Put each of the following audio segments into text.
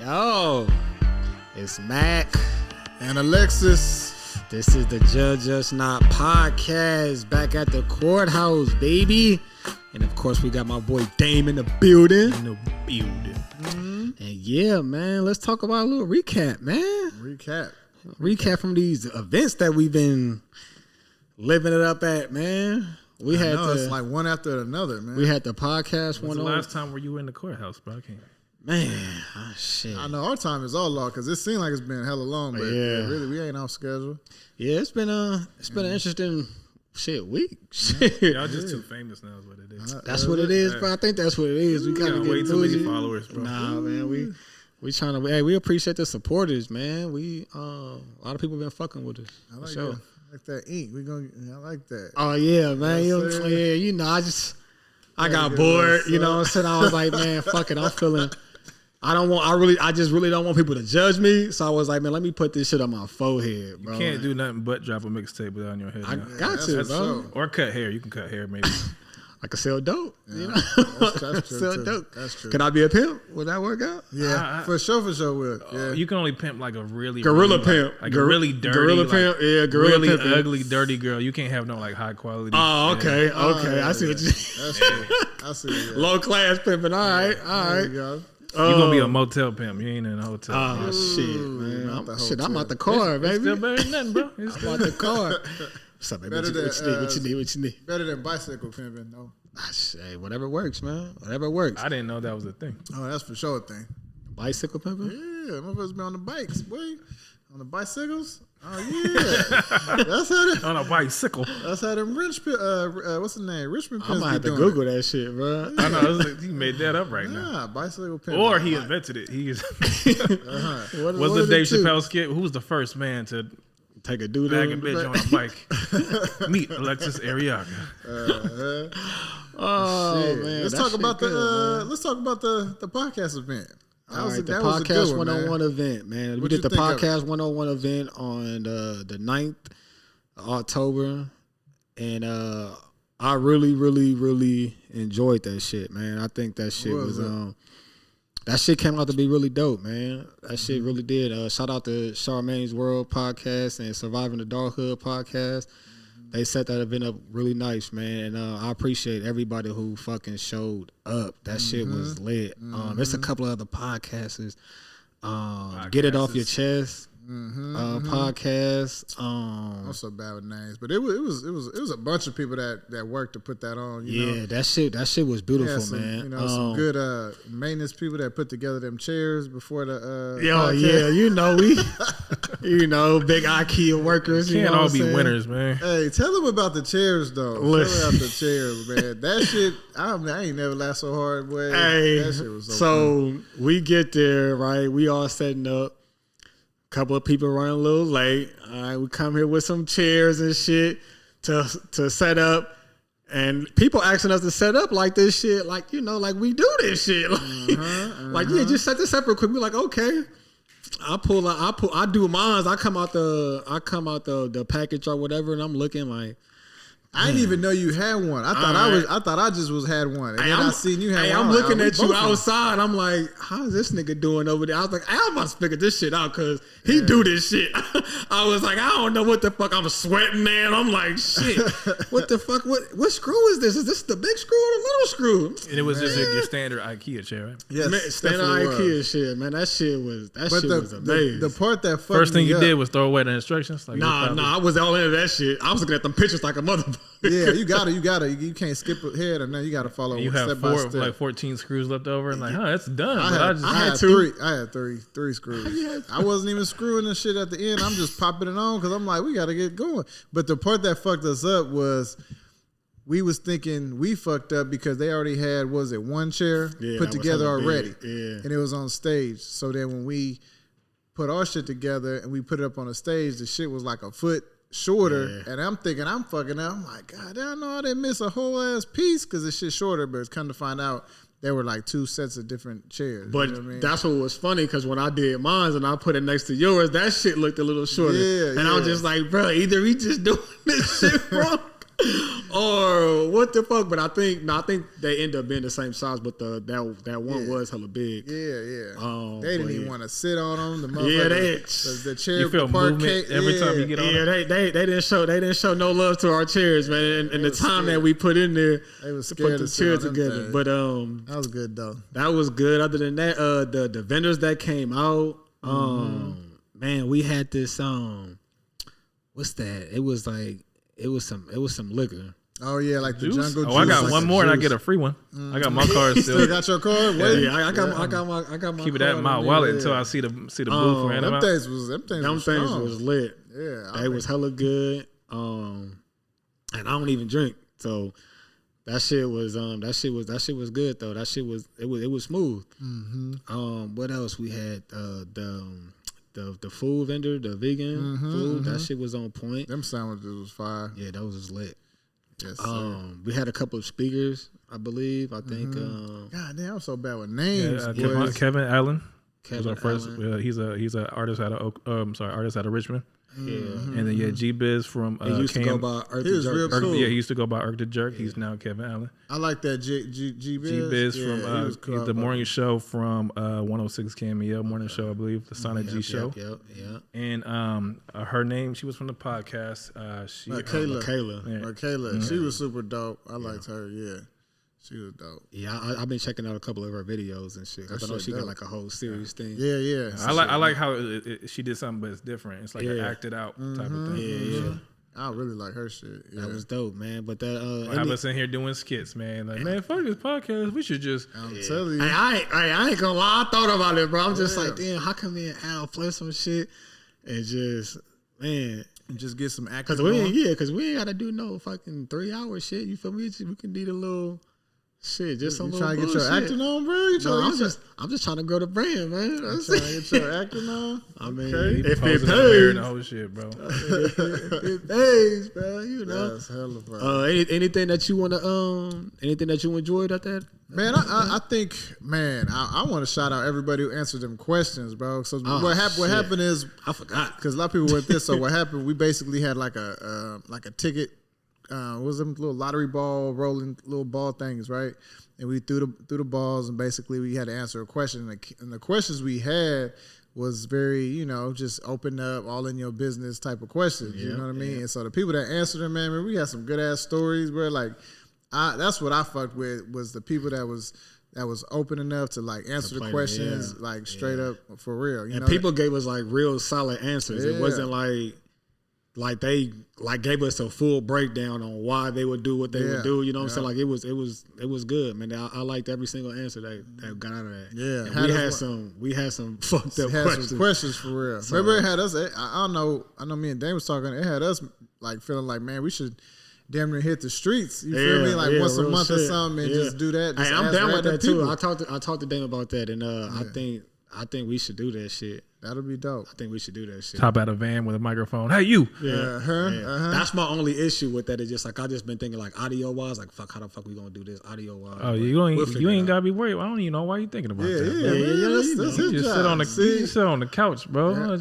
Yo, it's Mac and Alexis. This is the Judge Us Not podcast, back at the courthouse, baby. And of course, we got my boy Dame in the building. And yeah, man, let's talk about a little recap, man. Recap from these events that we've been living it up at, man. It's like one after another, man. We had the podcast one. The last time were you in the courthouse, bro? I can't. Man, shit. I know our time is all long because it seemed like it's been hella long, but yeah, really we ain't off schedule. Yeah, it's been an interesting week. Y'all just too famous now is what it is. That's what it is, bro. I think that's what it is. We gotta get way too many followers, bro. Nah, man, we trying to. Hey, we appreciate the supporters, man. We a lot of people been fucking with us. I like that. I like that ink. I like that. Oh yeah, man. I got bored. You know what I'm saying? I was like, man, fuck it. I just really don't want people to judge me. So I was like, man, let me put this shit on my forehead, bro. You can't do nothing but drop a mixtape without on your head. I got to, bro. So. Or cut hair. You can cut hair, maybe. I can sell dope. Yeah, you know? that's true. Sell dope. That's true. Can I be a pimp? Would that work out? Yeah, for sure. Will. Yeah. You can only pimp like a really gorilla pimp, like a really dirty, gorilla pimp. Yeah, gorilla really pimp. Ugly, dirty girl. You can't have no like high quality. Oh, okay, yeah. okay. I see what you. That's true. I see. Yeah. Low class pimping. All right. There you go. You're going to be a motel pimp. You ain't in a hotel. Oh, shit, man. I'm out the car, baby. It's still better than nothing, bro. I'm out the car. What's up, baby? What you need? Better than bicycle pimping, though. Hey, whatever works, man. Whatever works. I didn't know that was a thing. Oh, that's for sure a thing. Bicycle pimping? Yeah, motherfuckers be on the bikes, boy. On the bicycles? Oh, yeah. That's how they... On a bicycle. That's how them what's the name? Richmond pimps. I might have to Google that shit, bro. I know. He made that up right now. Yeah, bicycle pimp. Or he invented it. He is. Was the Dave Chappelle skit? Who was the first man to take a dude bag a bitch on a bike? Meet Alexis Arriaga. Oh shit. man, let's talk about the podcast event. All right, the podcast 101 event, man. We did the podcast 101 event on the 9th of October, and I really enjoyed that shit, man. I think that shit was that shit came out to be really dope, man. That shit really did. Shout out to Charmaine's World podcast and Surviving the Dark Hood podcast. They set that event up really nice, man. And I appreciate everybody who fucking showed up. That shit was lit. There's a couple of other podcasts. Get It Off Your Chest podcast. I'm so bad with names, but it was a bunch of people that worked to put that on. You know? that shit was beautiful, man. You know, some good maintenance people that put together them chairs before the. Yeah, you know, big IKEA workers. Can't all be winners, man. Hey, tell them about the chairs though. Tell them about the chairs, man. That shit, I ain't never laughed so hard, boy. Hey, that shit was so fun. We get there, right? We all setting up. Couple of people running a little late. All right, we come here with some chairs and shit to set up, and people asking us to set up like this shit, like like we do this shit, like yeah, just set this up real quick. We're like, okay. I do mine. I come out the package or whatever, and I'm looking like. I didn't even know you had one. I thought I just had one. And then I seen you had one. I'm looking at you outside. I'm like, how's this nigga doing over there? I was like, I'm about to figure this shit out because he do this shit. I was like, I don't know what the fuck. I'm sweating, man. I'm like, shit. What the fuck? What screw is this? Is this the big screw or the little screw? And it was just your standard IKEA chair, right? Yes, man, standard IKEA shit, man. That shit was amazing. The part that first thing you did was throw away the instructions. Like, nah, I was all into that shit. I was looking at them pictures like a motherfucker. Yeah, you gotta. You can't skip ahead, and then you gotta follow. You have step 14 screws left over, and like, it's done. I had three screws. I wasn't even screwing the shit at the end. I'm just popping it on because I'm like, we gotta get going. But the part that fucked us up was we was thinking we fucked up because they already had one chair put together already, and it was on stage. So then when we put our shit together and we put it up on the stage, the shit was like a foot shorter, and I'm thinking I'm fucking up. I'm like, God, I know I didn't miss a whole ass piece because the shit shorter, but it's come to find out there were like two sets of different chairs. But you know what I mean? That's what was funny because when I did mine and I put it next to yours, that shit looked a little shorter. Yeah, and I was just like, bro, either we just doing this shit wrong Or what the fuck? But I think they end up being the same size, but that one was hella big. Yeah. They didn't even want to sit on them. The chair. You feel movement every time you get on. Yeah, they didn't show no love to our chairs, man. And the time that we put in there, they was to scared put the to chair together. things. But that was good though. That was good. Other than that, the vendors that came out, man, we had this what's that? It was some liquor. Oh yeah, like the juice? jungle juice. Oh, I got like one more and I get a free one. I got my card still. Still got your card? Wait. Yeah, I got my keep it in my wallet until I see the booth. Them things was lit. Yeah, they was hella good. And I don't even drink, so that shit was good though. That shit was smooth. Mm-hmm. What else we had? The food vendor, the vegan food, that shit was on point. Them sandwiches was fire. Yeah, those was lit. Yes, sir. We had a couple of speakers, I believe. I think. God damn, I'm so bad with names. Kevin Allen. Kevin was our first. Allen. He's an artist out of artist out of Richmond. Yeah, and then G Biz from he used to go by Earth the Jerk. Cool. Yeah, he used to go by Earth the Jerk. He's now Kevin Allen. I like that G Biz. G Biz from cool. The morning show from 106 KMEL morning show, I believe, the Sonic G show. Yep. And her name, she was from the podcast. Kayla. Yeah. She was super dope. I liked her. Yeah. She was dope. Yeah, I've been checking out a couple of her videos and shit. I know she got like a whole series thing. Yeah. I like how she did something, but it's different. It's like an acted out type of thing. Yeah. I really like her shit. Yeah. That was dope, man. But that have us in here doing skits, man. Like, man, fuck this podcast. We should just. I'm telling you. I ain't gonna lie. I thought about it, bro. I'm just like, damn, how come me and Al play some shit and just, man. And just get some acting. Because we ain't gotta do no fucking 3 hour shit. You feel me? We can need a little. Shit, just some trying to get your acting on, bro? I'm just trying to grow the brand, man. I'm trying to get your acting on. I mean, if it pays, the whole shit, bro. It pays, bro. You know. That's hella bro. Anything that you want to anything that you enjoyed at that? Man, I think, man, I want to shout out everybody who answered them questions, bro. So what happened is, I forgot because a lot of people went this. So what happened? We basically had like a ticket. What was them little lottery ball rolling little ball things, right? And we threw the balls, and basically we had to answer a question. And the questions we had was very, just open up, all in your business type of questions. You know what I mean? And so the people that answered them, man, we had some good ass stories, bro. Like, that's what I fucked with, was the people that was open enough to like answer the questions, like straight up for real. And people gave us like real solid answers. It wasn't like they gave us a full breakdown on why they would do what they would do. You know what I'm saying? Like it was good, man. I liked every single answer that got out of that. Yeah, and we had some fucked up questions. Some questions for real. So, remember, it had us. I know. Me and Dane was talking. It had us like feeling like, man, we should damn near hit the streets. You feel me? Like once a month or something, and just do that. Hey, I'm down with that too. I talked to Dame about that, and I think we should do that shit. That'll be dope. I think we should do that shit. Top out a van with a microphone. Hey, you. That's my only issue with that. Is just like I just been thinking like audio wise, like fuck, how the fuck we gonna do this audio wise? Oh, you ain't gotta be worried. I don't even know why you thinking about that. Yeah, that's you just sit on the couch, bro. Yeah.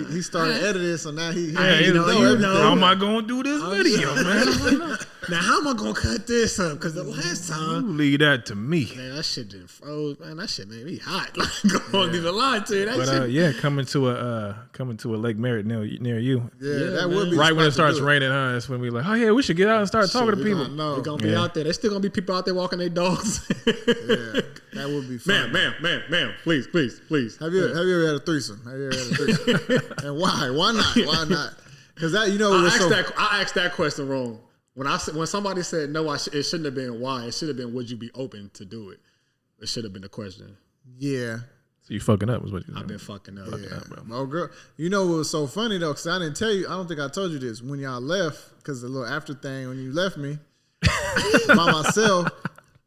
He started editing, so now he how am I gonna do this video, man? Now how am I gonna cut this up? Because the last time you leave that to me. Man, that shit didn't froze. Man, that shit made me hot. Like, don't even lie to you. That shit. Coming to a Lake Merritt near you. Yeah, that would be right when it starts raining. That's when we like, oh yeah, we should get out and start talking to people. We're gonna be out there. There's still gonna be people out there walking their dogs. That would be fun. Ma'am, please. Have you ever had a threesome? And why? Why not? Why not? Because that I asked that question wrong. When somebody said no, it shouldn't have been why. It should have been would you be open to do it. It should have been the question. Yeah. So you fucking up was what you said. I've been fucking up. Yeah. Oh, girl. You know what was so funny, though, because I didn't tell you. I don't think I told you this. When y'all left, because the little after thing, when you left me by myself,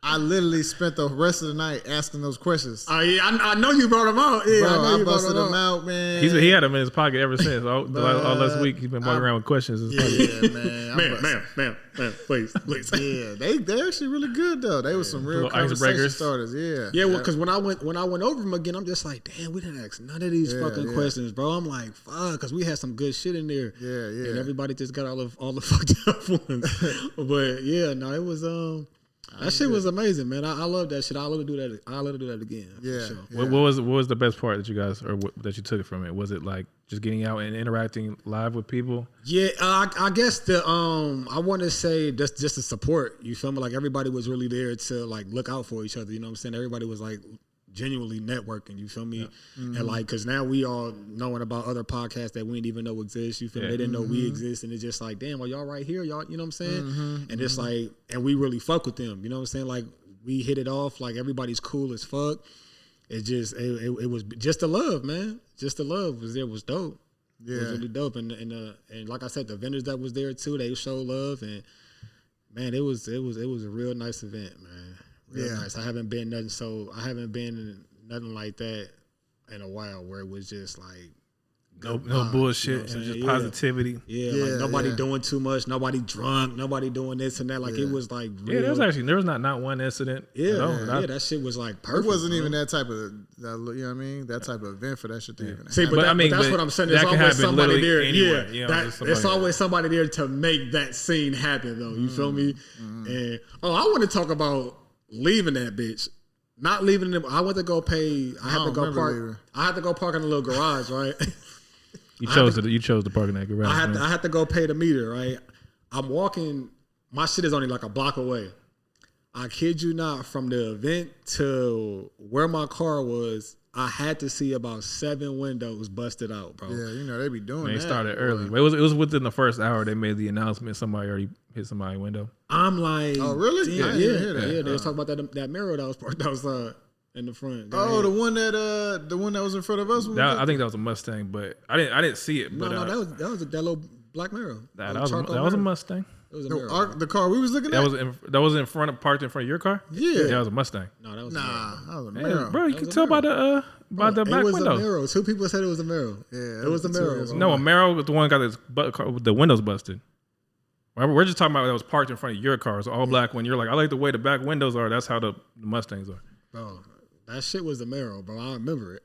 I literally spent the rest of the night asking those questions. Oh yeah, I know you brought them out. Yeah, bro, I busted them out, man. He had them in his pocket ever since. All last week, he's been walking around with questions. Yeah, man. Man, please. Yeah, they actually really good though. They were some real conversation starters. Yeah. Well, because when I went over them again, I'm just like, damn, we didn't ask none of these fucking questions, bro. I'm like, fuck, because we had some good shit in there. Yeah. And everybody just got all the fucked up ones. But yeah, no, it was that shit was amazing, man. I love that shit. I'll love to do that. I'll love to do that again. Yeah. For sure. What was the best part that you guys that you took from it? Was it like just getting out and interacting live with people? Yeah, I guess I want to say just the support. You feel me? Like everybody was really there to like look out for each other. You know what I'm saying? Everybody was like genuinely networking. You feel me? Yeah. And like, cause now we all knowing about other podcasts that we didn't even know exist. You feel me? They didn't know we exist, and it's just like, damn, are y'all right here? Y'all, you know what I'm saying? And it's like, and we really fuck with them. You know what I'm saying? Like we hit it off. Like everybody's cool as fuck. It just it was just the love, man. Just the love was dope. Yeah, it was really dope. And like I said, the vendors that was there too, they showed love, and man, it was a real nice event, man. Real nice. I haven't been in nothing like that in a while where it was just like no bullshit, and just positivity. Like nobody doing too much, nobody drunk, nobody doing this and that. Like it was like real. There was not one incident. That shit was like perfect. It wasn't even that type of you know what I mean? That type of event for that shit to even happen. See, but that's what I'm saying. There's always somebody there. Anywhere, there's always somebody there to make that scene happen though. You feel me? And I want to talk about leaving that bitch. Not leaving them. I went to go pay. I had to go park. I had to go park in a little garage, right? You chose to park in that garage. I had to go pay the meter, right? I'm walking. My shit is only like a block away. I kid you not. From the event to where my car was, I had to see about 7 windows busted out, bro. Yeah, you know they be doing that. They started early. It was within the first hour they made the announcement. Somebody already hit somebody's window. I'm like, oh really? Damn, yeah. They was talking about that mirror that was parked outside in the front. Oh, the one that was in front of us. I think that was a Mustang, but I didn't see it. But no, that was that little black mirror. That was a Mustang. It was a mirror. The car we was looking at. That was parked in front of your car. Yeah, that was a Mustang. No, that was that was a mirror, bro. You can tell by the back window. It was a mirror. 2 people said it was a mirror. Yeah, it was a mirror. No, a mirror was the one got the windows busted. We're just talking about that was parked in front of your car. It's all black. When you're like, I like the way the back windows are. That's how the Mustangs are. Bro, that shit was the mirror, bro. I remember it.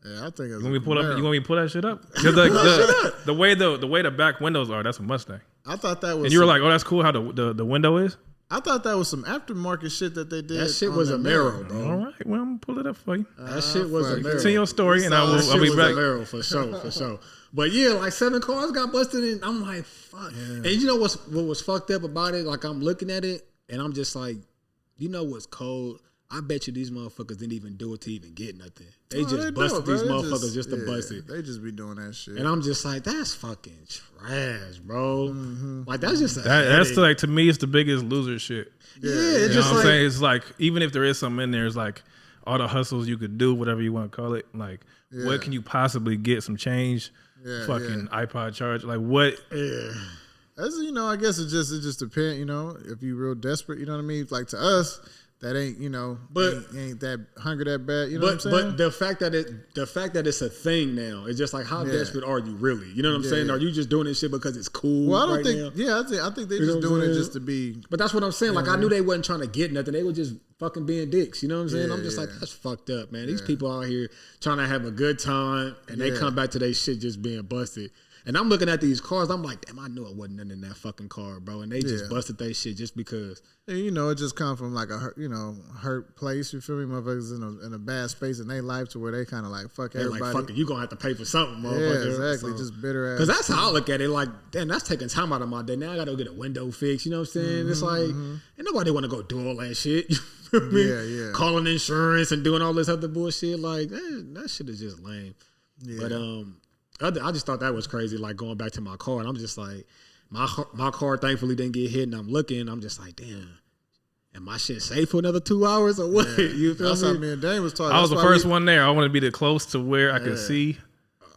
Yeah, I think it was. You want me to pull that shit up? The way the back windows are, that's a Mustang. I thought that was. And you were like, oh, that's cool how the window is. I thought that was some aftermarket shit that they did. That shit was a mirror, bro. All right, well, I'm gonna pull it up for you. That shit was a mirror. Continue your story, and I'll be back. A mirror for sure. But yeah, like 7 cars got busted, and I'm like, fuck. Yeah. And you know what was fucked up about it? Like I'm looking at it, and I'm just like, you know what's cold? I bet you these motherfuckers didn't even do it to even get nothing. They just busted these motherfuckers just to bust it. They just be doing that shit. And I'm just like, that's fucking trash, bro. Mm-hmm. Like that's just that's like, to me, it's the biggest loser shit. Yeah, it's just what I'm saying. It's like, even if there is something in there, it's like all the hustles you could do, whatever you want to call it. Like, what can you possibly get? Some change, fucking iPod charge. Like what? Yeah. As you know, I guess it just depends. You know, if you real desperate, you know what I mean. Like to us. That ain't, you know, but ain't that hunger that bad, you know what I'm saying? But the fact that it's a thing now, it's just like, how desperate are you really? You know what I'm saying? Are you just doing this shit because it's cool? Well, I don't think. Now? Yeah, I think they just doing it just to be. But that's what I'm saying. Like I knew they wasn't trying to get nothing. They were just fucking being dicks. You know what I'm saying? I'm just like, that's fucked up, man. These people out here trying to have a good time, and they come back to their shit just being busted. And I'm looking at these cars. I'm like, damn, I knew it wasn't nothing in that fucking car, bro. And they just busted their shit just because. And, you know, it just come from like a hurt place. You feel me? Motherfuckers in a bad space in their life to where they kind of like fuck everybody. Like, fuck it, you gonna have to pay for something, motherfucker. Yeah, exactly. So, just bitter ass. Because that's how I look at it. Like, damn, that's taking time out of my day. Now I gotta go get a window fixed. You know what I'm saying? It's like, ain't nobody want to go do all that shit. You feel me? Yeah. Calling insurance and doing all this other bullshit. Like, that shit is just lame. Yeah. But I just thought that was crazy. Like going back to my car, and I'm just like, my car thankfully didn't get hit, and I'm looking, I'm just like, damn, am my shit safe for another 2 hours or what? Yeah. You feel me? Me and Dane was talking. I was the first one there. I wanted to be close to where I could see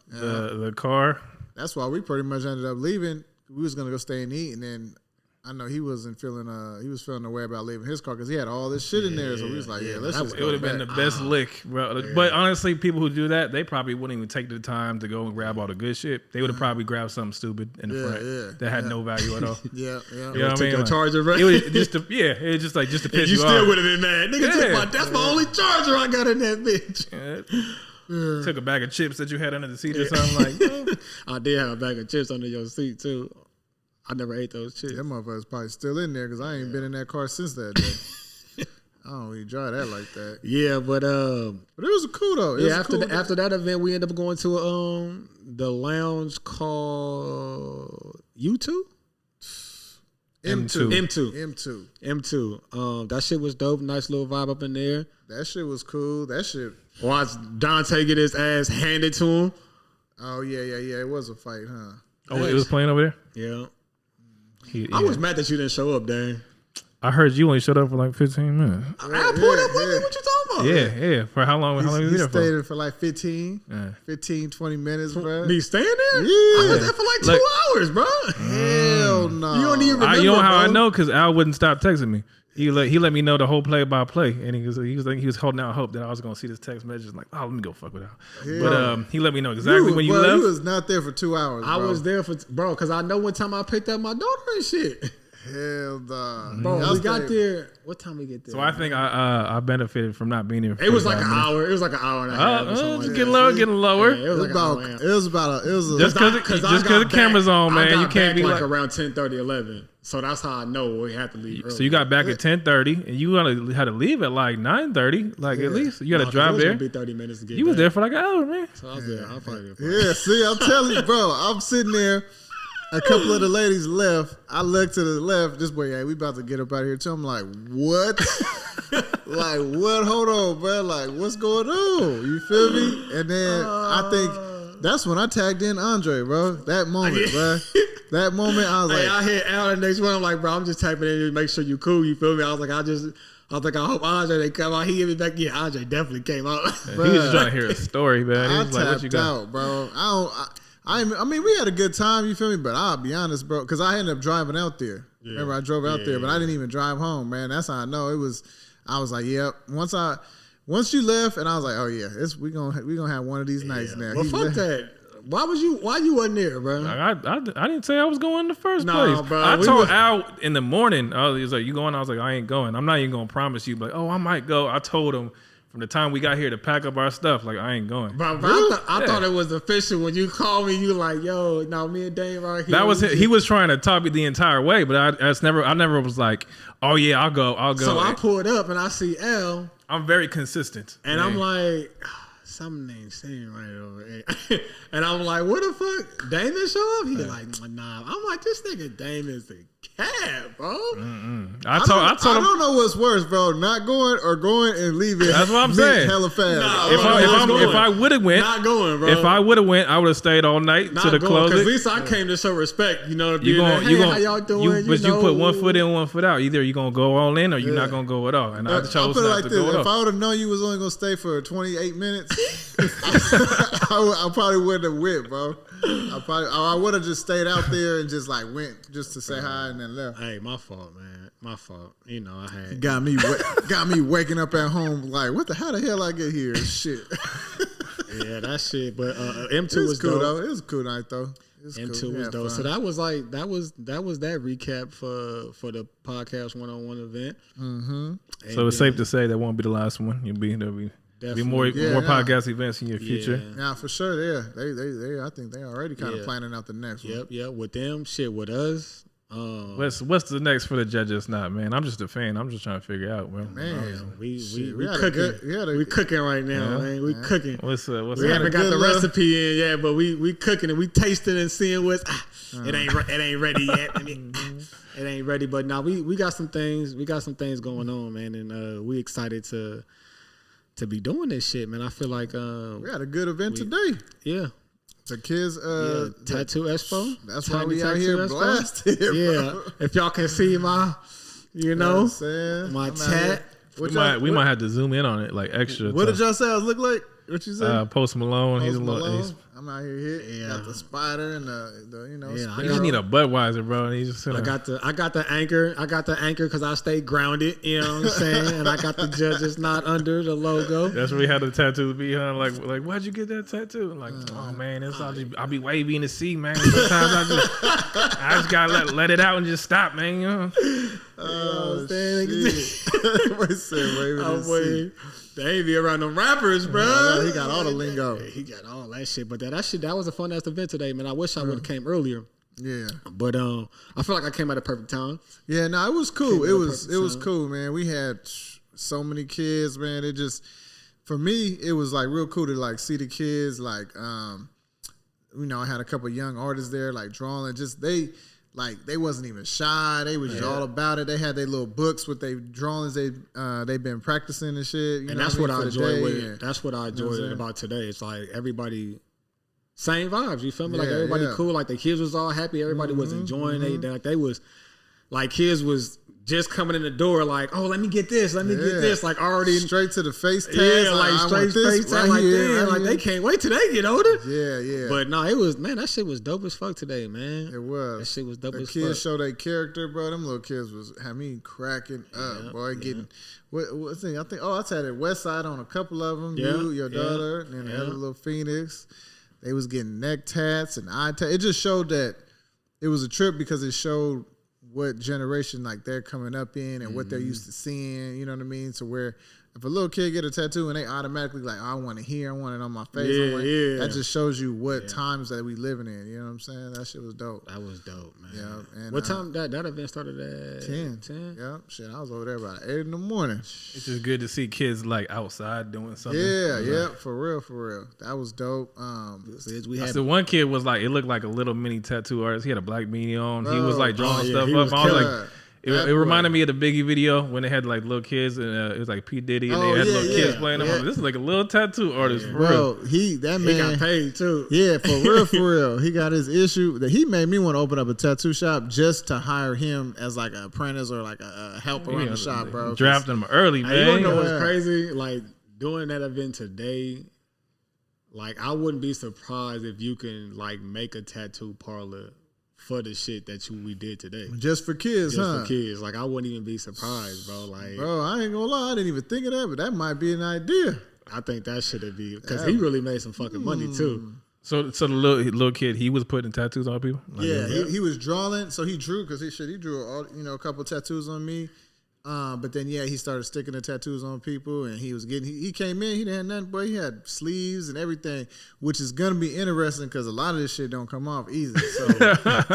the car. That's why we pretty much ended up leaving. We was gonna go stay and eat, and then I know he wasn't feeling he was feeling the way about leaving his car because he had all this shit in there. So we was like, let's just it would have been the best lick, bro. Yeah. But honestly, people who do that, they probably wouldn't even take the time to go and grab all the good shit. They would have probably grabbed something stupid in the front that had no value at all. Yeah. You know what I mean? Your charger, bro. It was just to, it was just to piss you off. You still would have been mad. Nigga, that's my only charger I got in that bitch. Took a bag of chips that you had under the seat or something like. I did have a bag of chips under your seat too. I never ate those chips. That motherfucker's probably still in there because I ain't been in that car since that day. I don't really drive that like that. Yeah, but it was cool though. After that event, we ended up going to the lounge called U2. M2. That shit was dope. Nice little vibe up in there. That shit was cool. That shit. Watch Dante get his ass handed to him. Oh yeah. It was a fight, huh? Oh, it was playing over there. Yeah. I was mad that you didn't show up, Dan. I heard you only showed up for like 15 minutes. I pulled up with me. What you talking about? Yeah. For how long? How long you there for? Stayed there for like 15, 20 minutes, bro. Me staying there? Yeah. I was there for like 2 hours, bro. Hell no. You don't even remember, you know how bro. I know? Because Al wouldn't stop texting me. He let me know the whole play by play, and he was holding out hope that I was gonna see this text message. Like, oh, let me go fuck with Al. Yeah. But he let me know exactly when you left. You was not there for 2 hours. I was there for because I know what time I picked up my daughter and shit. Hell nah. Bro, we got there. What time we get there? So I think I benefited from not being here. It was like an hour. It was like an hour and a half. Just getting lower. Yeah, it was like just because the camera's on, man. You can't be like around 10:30, 11. So that's how I know we had to leave early. So you got back at 10:30, and you had to leave at like 9:30. Like at least you got to drive there. It was gonna be 30 minutes to get. You was there for like an hour, man. So I was there. I was probably there. Yeah, see, I'm telling you, bro. I'm sitting there. A couple of the ladies left. I looked to the left. This boy, we about to get up out of here too. I'm like, what? Like, what? Hold on, bro. Like, what's going on? You feel me? And then I think that's when I tagged in Andre, bro. That moment, bro. That moment, I was like, I hit Al the next one. I'm like, bro, I'm just typing in to make sure you cool. You feel me? I was like, I hope Andre they come out. He hit me back. Yeah, Andre definitely came out. He was just trying to hear a story, man. He was like, what you got? Out, bro. I mean, we had a good time, you feel me? But I'll be honest, bro, because I ended up driving out there. Yeah. Remember, I drove out there, but I didn't even drive home, man. That's how I know it was. I was like, yep. Once you left, and I was like, oh yeah, we gonna have one of these nights now. Well, fuck that. Why you wasn't there, bro? I didn't say I was going in the first place. Bro, I told Al in the morning. He was like, "You going?" I was like, "I ain't going. I'm not even gonna promise you." But I might go. I told him. From the time we got here to pack up our stuff, like I ain't going. Bro, I thought it was official when you called me. You like, yo, no, me and Dave are here. That was he was trying to talk me the entire way, but I never was like, oh yeah, I'll go. So I pulled up and I see L. I'm very consistent, and I'm like, something ain't saying right over here. And I'm like, what the fuck? Damon show up? He like, nah. I'm like, this nigga Damon's a cat, bro. I don't know what's worse, bro. Not going or going and leaving. That's what I'm saying. Hella fast. Nah, if I would have went, not going, bro. If I would have went, I would have stayed all night to the close. Because at least I came to show respect. You know, how y'all doing? But you put one foot in, one foot out. Either you gonna go all in or you're not gonna go at all. And I chose not to go at all. If I would have known you was only gonna stay for 28 minutes, I probably wouldn't have went, bro. I would have just stayed out there and just like went just to say hi and then left. Hey, my fault, man. My fault. You know, I had got me waking up at home like, how the hell I get here? Shit. Yeah, that shit. But M2 was cool dope. Though. It was a cool night though. M2 was dope. Fun. So that was like that was that recap for the podcast 101 event. Mm-hmm. So it's safe to say that won't be the last one. There'll be more podcast events in your future. Yeah, for sure. Yeah, they. I think they already kind of planning out the next one. Yep. With them, shit. With us. What's the next for the judges? Not, man. I'm just a fan. I'm just trying to figure out. Well, man, we cooking. We cooking right now, man. We cooking. What's we haven't got the recipe in yet, but we cooking and we tasting and seeing what's. It ain't ready yet. It ain't ready, but now we got some things. We got some things going on, man, and we excited to be doing this shit, man. I feel like we had a good event today. Yeah. The kids Tattoo Expo. That's why we out here blasted. Yeah. If y'all can see my tat. We might have to zoom in on it like extra. What did y'all say I look like? What you say? Post Malone. He's a little. I'm out here hit. Yeah. Got the spider and the you know. Yeah, I just need a Budweiser, bro. And he just I got the anchor. I got the anchor because I stay grounded. You know what I'm saying? And I got the judges not under the logo. That's where we had the tattoo be, huh? Like, why'd you get that tattoo? Like, oh man, it's I'll be wavy in the sea, man. Sometimes I just gotta let it out and just stop, man. You know. Oh shit! They be around them rappers, bro. No, he got all the lingo. Yeah, he got all that shit. But that was a fun ass event today, man. I wish I would have came earlier. Yeah. But I feel like I came at a perfect time. Yeah, no, it was cool. It was cool, man. We had so many kids, man. It just, for me, it was like real cool to like see the kids. Like, you know, I had a couple young artists there, like drawing. Just they wasn't even shy. They was just all about it. They had their little books with their drawings. They've been practicing and shit. And that's what I enjoyed. That's what I enjoyed about today. It's like everybody, same vibes. You feel me? Like everybody cool. Like the kids was all happy. Everybody was enjoying it. Like they was, like kids was just coming in the door. Like, oh, let me get this. Let me get this. Like already straight to the face tag. Yeah, like straight face tag. Like damn, like they can't wait till they get older. Yeah. But no, it was, man, that shit was dope as fuck today, man. It was. That shit was dope as fuck. The kids show their character, bro. Them little kids had me cracking up, boy. Getting what thing? I think. Oh, I had it West Side on a couple of them. You, your daughter, and then the other little Phoenix. They was getting neck tats and eye tats. It just showed that it was a trip because it showed what generation like they're coming up in and what they're used to seeing, you know what I mean? So where if a little kid get a tattoo and they automatically like, oh, I want it here, I want it on my face. That just shows you what times that we living in. You know what I'm saying? That shit was dope. That was dope, man. Yeah. And what time that event started at? 10. Yeah. Shit, I was over there about 8 in the morning. It's just good to see kids like outside doing something. Yeah. For real. That was dope. The one kid was like, it looked like a little mini tattoo artist. He had a black beanie on. He was like drawing stuff up. I was like, it reminded me of the Biggie video when they had like little kids and it was like P. Diddy and they had little kids playing them. Like, this is like a little tattoo artist for real. That man, he got paid too. Yeah, for real. He got his issue that he made me want to open up a tattoo shop just to hire him as like an apprentice or like a helper in the shop, bro. Drafted him early, man. You know what's crazy? Like doing that event today, like I wouldn't be surprised if you can like make a tattoo parlor for the shit that we did today. Just for kids, for kids. Like, I wouldn't even be surprised, bro. Like, bro, I ain't gonna lie. I didn't even think of that, but that might be an idea. I think that should be, because he really made some fucking money, too. So the little kid, he was putting tattoos on people? Like, he was drawing. So he drew, because he drew a couple tattoos on me. But then he started sticking the tattoos on people, and he came in, he didn't have nothing, boy. He had sleeves and everything, which is gonna be interesting because a lot of this shit don't come off easy. So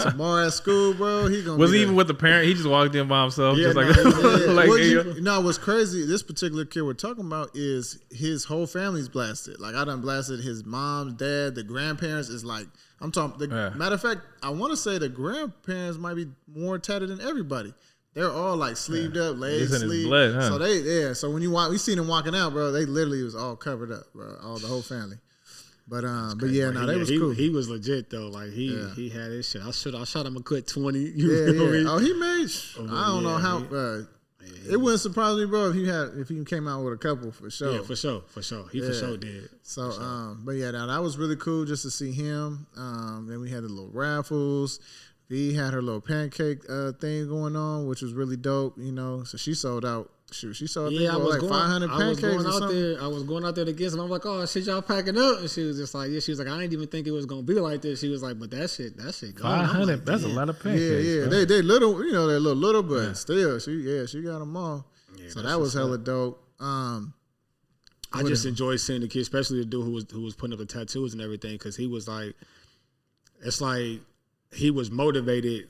tomorrow at school, bro, he gonna was he even with the parent? He just walked in by himself. Yeah, just what's crazy? This particular kid we're talking about is his whole family's blasted. Like I done blasted his mom, dad, the grandparents. Is like I'm talking. Matter of fact, I want to say the grandparents might be more tatted than everybody. They're all like sleeved up, legs sleeved. Blood, huh? So so when we seen them walking out, bro, they literally was all covered up, bro, the whole family. But they was cool. He was legit though. Like he had his shit. I shot him a good 20. He made. I don't know how. It wouldn't surprise me, bro, if he came out with a couple for sure. Yeah, for sure. He for sure did. So that was really cool just to see him. Then we had the little raffles. V had her little pancake thing going on, which was really dope, you know. So she sold out. She sold like 500 pancakes or something. I was going out there to get some. I'm like, oh shit, y'all packing up, and she was just like, she was like, I didn't even think it was gonna be like this. She was like, but that shit gone. 500, like, that's a lot of pancakes. Yeah. They little, you know, they're little, but still, she got them all. Yeah, so that was hella dope. I just enjoyed seeing the kid, especially the dude who was putting up the tattoos and everything, because he was like, it's like. He was motivated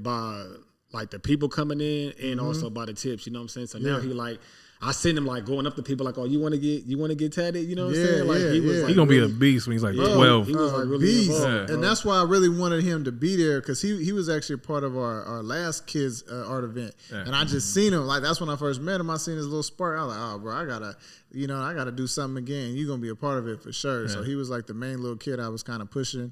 by like the people coming in and also by the tips, you know what I'm saying? So now he like, I seen him like going up to people like, oh, you want to get tatted? You know what I'm saying? Like he was like, he gonna be a beast when he's like 12. He was like really involved, and that's why I really wanted him to be there, because he was actually a part of our last kids art event, and I just seen him. Like that's when I first met him. I seen his little spark. I was like, oh, bro, I gotta do something again. You're gonna be a part of it for sure. So he was like the main little kid I was kind of pushing.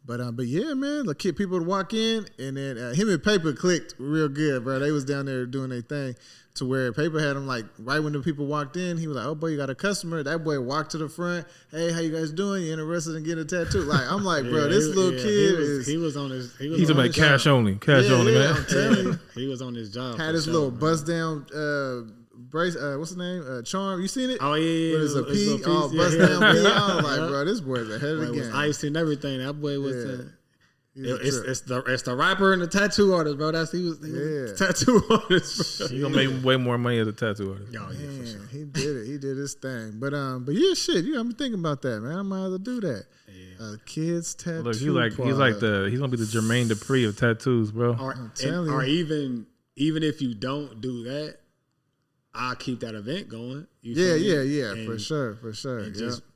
But yeah, man, the kid people would walk in, and then him and Paper clicked real good, bro. They was down there doing their thing. to where Paper had him like right when the people walked in, he was like, "Oh boy, you got a customer." That boy walked to the front. "Hey, how you guys doing? You interested in getting a tattoo?" Like I'm like, bro, this little kid he was on his. He's about cash only, man. I'm telling you, he was on his job. Had his little bust down brace. What's the name? Charm. You seen it? Oh yeah, it's a P. Oh, bust down P. I was like, bro, this boy's ahead of the game. Was ice and everything. That boy was. It's the rapper and the tattoo artist, bro. He was tattoo artist. Bro. He gonna make way more money as a tattoo artist. Oh, yeah, for sure. He did it. He did his thing. But yeah, shit. You got me thinking about that, man. I might have to do that. Yeah. Kids tattoo. Look, he's gonna be the Jermaine Dupri of tattoos, bro. Or even if you don't do that, I'll keep that event going. Yeah, for sure.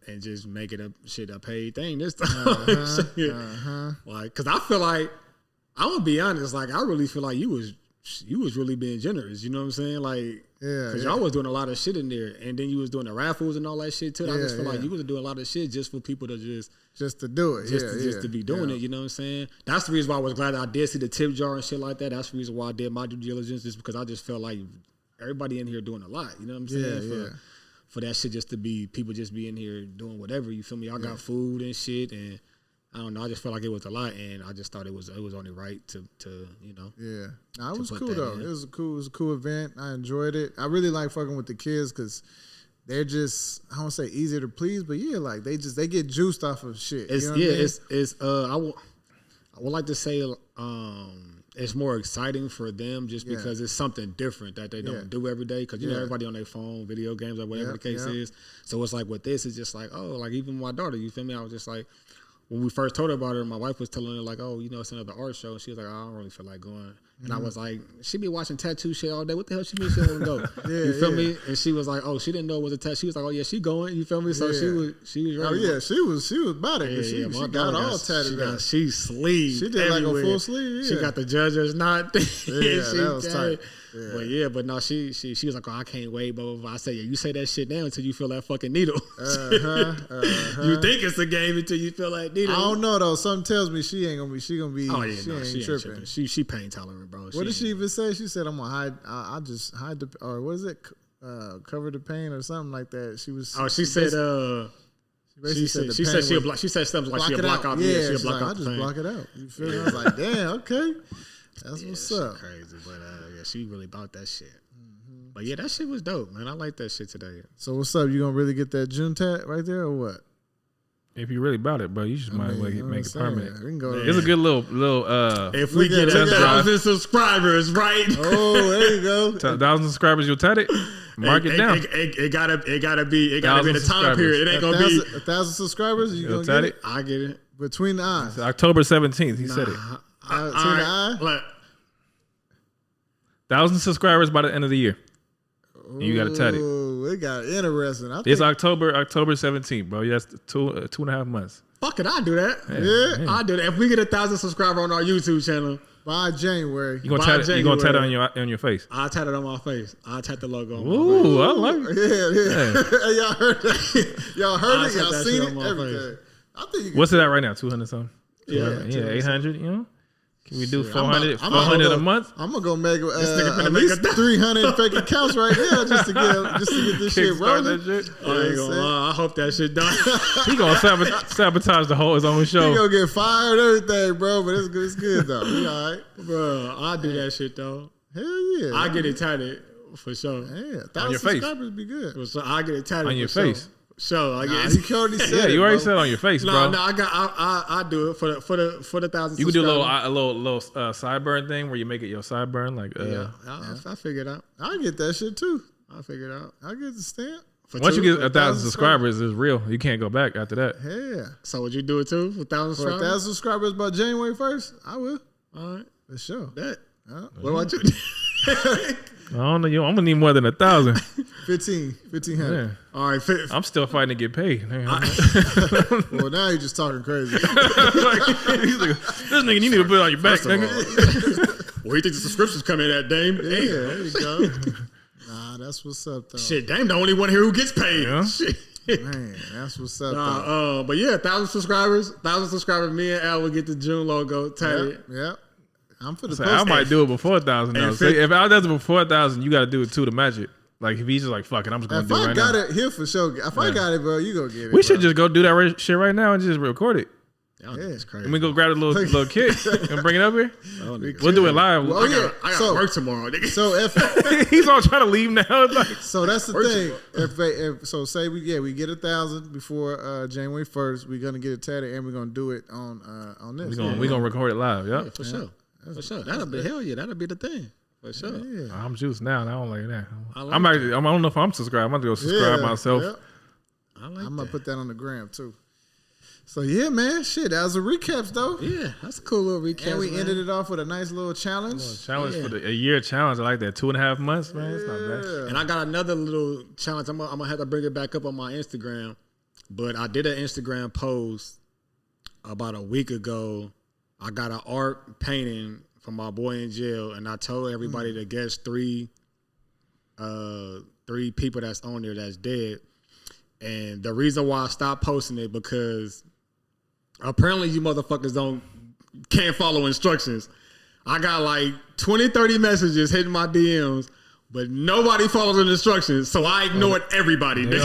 And just make it a paid thing this time. Like, cause I feel like, I'm gonna be honest, like I really feel like you was really being generous. You know what I'm saying? Like, cause y'all was doing a lot of shit in there, and then you was doing the raffles and all that shit too. I just feel like you was doing a lot of shit just for people to just to do it, just to be doing it. You know what I'm saying? That's the reason why I was glad I did see the tip jar and shit like that. That's the reason why I did my due diligence, just because I just felt like everybody in here doing a lot. You know what I'm saying? For that shit just to be people just be in here doing whatever. You feel me? I got food and shit, and I don't know. I just felt like it was a lot, and I just thought it was only right to you know. Yeah, nah, it was cool though. It was a cool event. I enjoyed it. I really like fucking with the kids because they're just, I don't say easier to please, but like they get juiced off of shit. It's, you know what I mean? I would like to say it's more exciting for them just because it's something different that they don't do every day. Because, you know, everybody on their phone, video games, or whatever the case is. So it's like with this, it's just like, oh, like even my daughter, you feel me? I was just like, when we first told her about it, my wife was telling her like, oh, you know, it's another art show. And she was like, oh, I don't really feel like going. And I was like, she be watching tattoo shit all day. What the hell she mean she don't go? You feel me? And she was like, oh, she didn't know it was a tattoo. She was like, oh yeah, she going. You feel me? So she was ready. Oh yeah, she was about it. She got all tatted up. She sleeved. She did everywhere. like a full sleeve. She got the judge's knot. That was tight. Yeah. But no, she was like, oh, I can't wait, blah, blah, blah. I said, yeah, you say that shit now until you feel that fucking needle. You think it's a game until you feel that needle. I don't know though. Something tells me she ain't gonna be. Oh yeah, she ain't tripping. She pain tolerant, bro. What did she even say? She said, I'm gonna hide. I'll just hide the, or what is it? Cover the pain or something like that. She was. Oh, she said. She said she'll block. She said something like she'll block out. Yeah, she'll block out. I just block it out. You feel me? I was like, damn, okay, that's what's up. Crazy, but yeah, she really bought that shit. But yeah, that shit was dope, man. I like that shit today. So what's up? You gonna really get that June tat right there or what? If you really about it, bro, you just might as well make it permanent. We can go. It's a good little. If we get 1,000 subscribers, right? Oh, there you go. 1,000 subscribers, you'll tat it. Mark it down. It gotta be in a time period. It ain't gonna be 1,000 subscribers. You gonna tat get it? I get it between the eyes. It's October 17th. He said it. Between the eyes. 1,000 subscribers by the end of the year. You got to tat it. It got interesting. It's October 17th, bro. Yes, 2.5 months. Fuck it, I'll do that. Yeah. I'll do that. If we get 1,000 subscribers on our YouTube channel by January, you gonna tat it on your face? I'll tat it on my face. I'll tat the logo on my face. I like it. Yeah. Y'all heard that? Y'all heard it? Y'all seen it? Everything. I think what's it at right now? 200 something? Yeah, 800. You know. Can we do 400 a month? I'm gonna go make at least 300 fake accounts right now just to get this shit rolling. I ain't gonna lie. I hope that shit done. He gonna sabotage his own show. He gonna get fired, everything, bro. But it's good though. We all right, bro. I'll do that shit though. Hell yeah. I get it tatted for sure. Yeah, 1,000 subscribers be good. So I get it tatted on your face. Sure, I guess. You already said you already said on your face, bro. No, I do it for the 1,000. You can do a little sideburn thing where you make it your sideburn, like I figured out. I get that shit too. I figured out. I get the stamp. Once you get 1,000 subscribers, it's real. You can't go back after that. Yeah. So would you do it too for 1,000 subscribers? 1,000 subscribers by January 1st, I will. All right, for sure. That. What about you? I don't know. I'm gonna need more than 1,000. 1,500. Yeah. All right. I'm still fighting to get paid. Well, now you're just talking crazy. He's like, this nigga, you need to put it on your back, nigga. Well, you think the subscriptions come in at Dame? Yeah, there you go. Nah, that's what's up, though. Shit, Dame the only one here who gets paid. Yeah. Shit. Man, that's what's up, though. But yeah, 1,000 subscribers. 1,000 subscribers. Me and Al will get the June logo tatted. Yep. I'm for the I might do it before 1,000 though. So if I does it before 1,000, you got to do it too to match it. Like if he's just like fuck it, I'm just gonna do it right now. If I got it here for sure. If I got it, bro, you gonna get it. We should just go do that shit right now and just record it. Yeah, it's crazy. And we go grab a little kit and bring it up here. We'll do it live. Well, I got work tomorrow. Nigga. So if he's all trying to leave now, so that's the thing. If say we get 1,000 before January 1st, we're gonna get it tatted and we're gonna do it on this. We're gonna record it live. Yeah, for sure. For sure. That'll be that'll be the thing. For sure. Yeah. I'm juiced now, and I don't like that. I don't know if I'm subscribed. I'm gonna go subscribe myself. Yeah. I'm gonna put that on the gram too. So yeah, man, shit. That was a recaps though. Yeah, that's a cool little recap. And we ended it off with a nice little challenge. For a year challenge. I like that. 2.5 months, man. It's not bad. And I got another little challenge. I'm gonna have to bring it back up on my Instagram. But I did an Instagram post about a week ago. I got an art painting from my boy in jail, and I told everybody to guess three people that's on there that's dead. And the reason why I stopped posting it because apparently you motherfuckers can't follow instructions. I got like 20, 30 messages hitting my DMs, but nobody follows the instructions, so I ignored everybody. They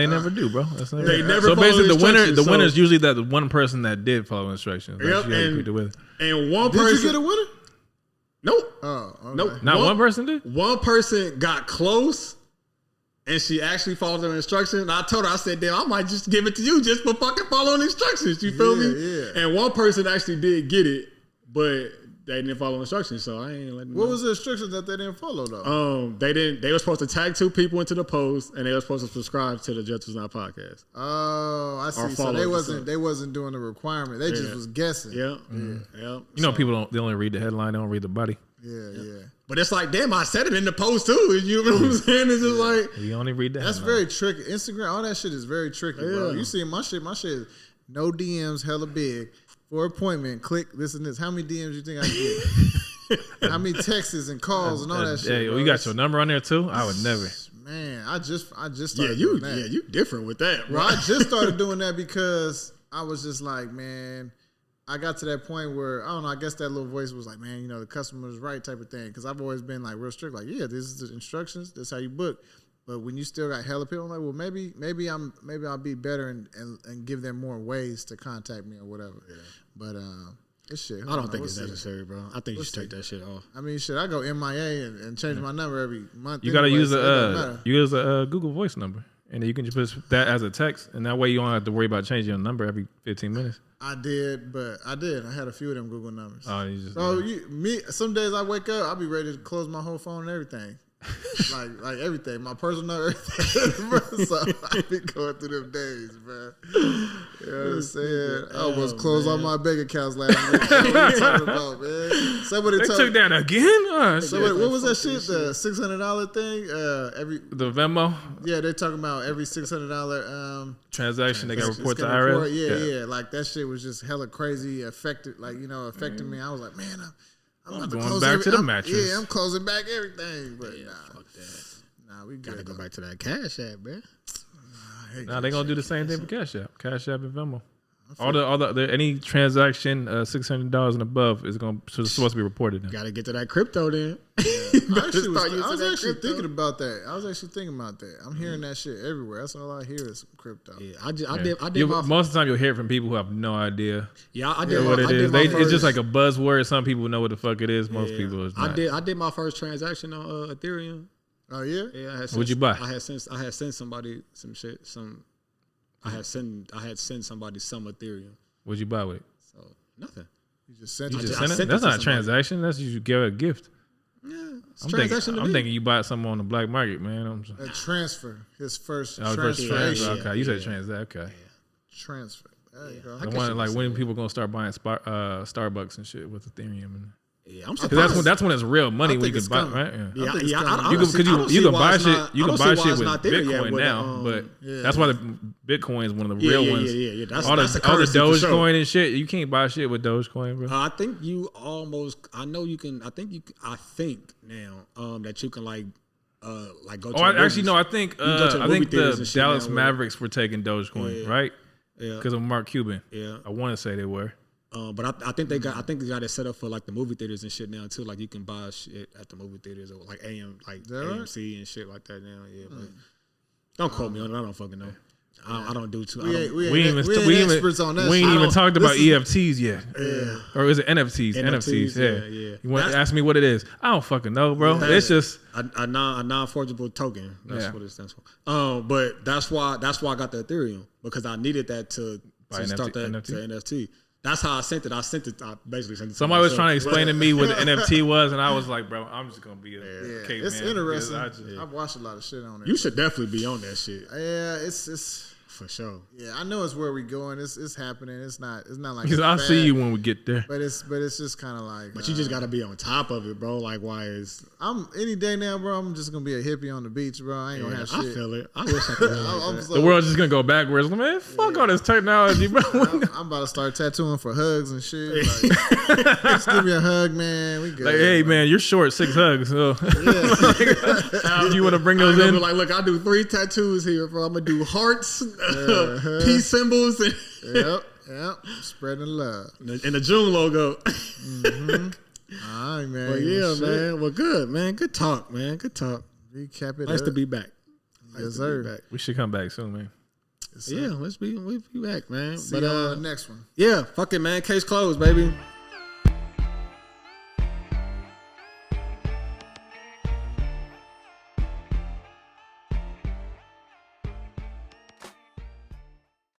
never do, bro. They never. So basically, the winner is usually that the one person that did follow instructions. Yep, and one person. Did you get a winner? Nope. Oh, okay. Nope. Not one person did? One person got close, and she actually followed the instructions. And I told her, I said, damn, I might just give it to you just for fucking following instructions. You feel me? Yeah. And one person actually did get it, but they didn't follow instructions, so I ain't letting them What know. was the instructions that they didn't follow, though? They were supposed to tag 2 people into the post, and they were supposed to subscribe to the Just Was Not podcast. Oh, I see. So they wasn't doing the requirement. They just was guessing. Yeah. You know, people they only read the headline, they don't read the body. Yeah. But it's like, damn, I said it in the post too. You know what I'm saying? It's just like you only read that. That's very tricky. Instagram, all that shit is very tricky, bro. You see my shit is no DMs, hella big. For appointment, click this and this. How many DMs you think I get? How many texts and calls and all that shit? Yeah, you got your number on there too? I would never. Man, I just started doing that. Yeah, you different with that, bro. Well, I just started doing that because I was just like, man, I got to that point where, I don't know, I guess that little voice was like, man, you know, the customer's right type of thing. Because I've always been like real strict, like, yeah, this is the instructions. This is how you book. But when you still got hella people, I'm like, well, maybe I'll be better and give them more ways to contact me or whatever. Yeah. But this shit, I don't think it's necessary, bro. I think you should take that shit off. I mean, shit, I go MIA and change my number every month. You gotta use a Google Voice number, and you can just put that as a text, and that way you don't have to worry about changing your number every 15 minutes. I did. I had a few of them Google numbers. Oh, you just some days I wake up, I'll be ready to close my whole phone and everything. like everything, my personal number, everything. So I be going through them days, man. You know what I'm saying? I almost closed all my bank accounts last week. What are you talking about, man? Somebody took that again? What was that shit? The $600 thing? The Venmo? Yeah, they're talking about every $600 transaction they got to report to IRS. Yeah. Like that shit was just hella crazy, affecting me. I was like, man, I'm going back to the mattress. Yeah, I'm closing back everything. But fuck that. Nah, we gotta go back to that Cash App, man. Nah, they gonna do the same thing for Cash App and Venmo. All the any transaction $600 and above is supposed to be reported. Now. Gotta get to that crypto then. I was actually thinking about that. I'm hearing that shit everywhere. That's all I hear is some crypto. Yeah, I did. Most of the time you'll hear it from people who have no idea. Yeah, I did what it is. It's just like a buzzword. Some people know what the fuck it is. Most people is not. I did my first transaction on Ethereum. Oh yeah. Yeah. What'd you buy? I had sent somebody some shit. I had sent somebody some Ethereum. What'd you buy with it? So nothing. You just sent it. That's not a transaction. That's you give a gift. Yeah, I'm thinking you bought something on the black market, man. A transfer. His first transfer. transfer. Okay, you said transaction. Okay. Transfer. There you go. The one like when people gonna start buying Starbucks and shit with Ethereum and. Yeah, I'm surprised. That's when it's real money when you can buy, right? Yeah, you can buy shit. You can buy shit with Bitcoin now, but that's why the Bitcoin is one of the real ones. Yeah. All the Dogecoin and shit, you can't buy shit with Dogecoin, bro. I think you almost. I know you can. I think now that you can like go. To actually no. I think the Dallas Mavericks were taking Dogecoin, right? Yeah, because of Mark Cuban. Yeah, I want to say they were. But I think they got it set up for like the movie theaters and shit now too. Like you can buy shit at the movie theaters or like AMC and shit like that now. Yeah, but don't quote me on it. I don't fucking know. I don't do too. We ain't experts on that. We ain't even talked about EFTs yet. Yeah. Or is it NFTs? NFTs. Yeah. You want to ask me what it is? I don't fucking know, bro. Yeah. It's just a non-forgeable token. That's what it stands for. But that's why I got the Ethereum, because I needed that to start that NFT. That's how I sent it. I basically sent it. Somebody was trying to explain to me what the NFT was, and I was like, bro, I'm just gonna be a caveman. It's interesting. I've watched a lot of shit on it. You should definitely be on that shit. Yeah, it's for sure. Yeah, I know it's where we going. It's happening. It's not like, because I'll see you when we get there. But it's just kind of like. But you just gotta be on top of it, bro. Like, I'm any day now, bro. I'm just gonna be a hippie on the beach, bro. I ain't gonna have shit. I feel it. I wish I could. The world's just gonna go backwards, man. Fuck all this technology, bro. I'm about to start tattooing for hugs and shit. Like, just give me a hug, man. We good. Like, hey, man, you're short 6 hugs. So you want to bring those in? Like, look, I do 3 tattoos here, bro. I'm gonna do hearts. Peace symbols. Yep. Spreading love. And the June logo. All right, man. Well, yeah, man. Well, good, man. Good talk, man. Good talk. Recap it. Nice to be back. Yes, sir. We should come back soon, man. Yes, yeah, we'll be back, man. See you on the next one. Yeah, fuck it, man. Case closed, baby.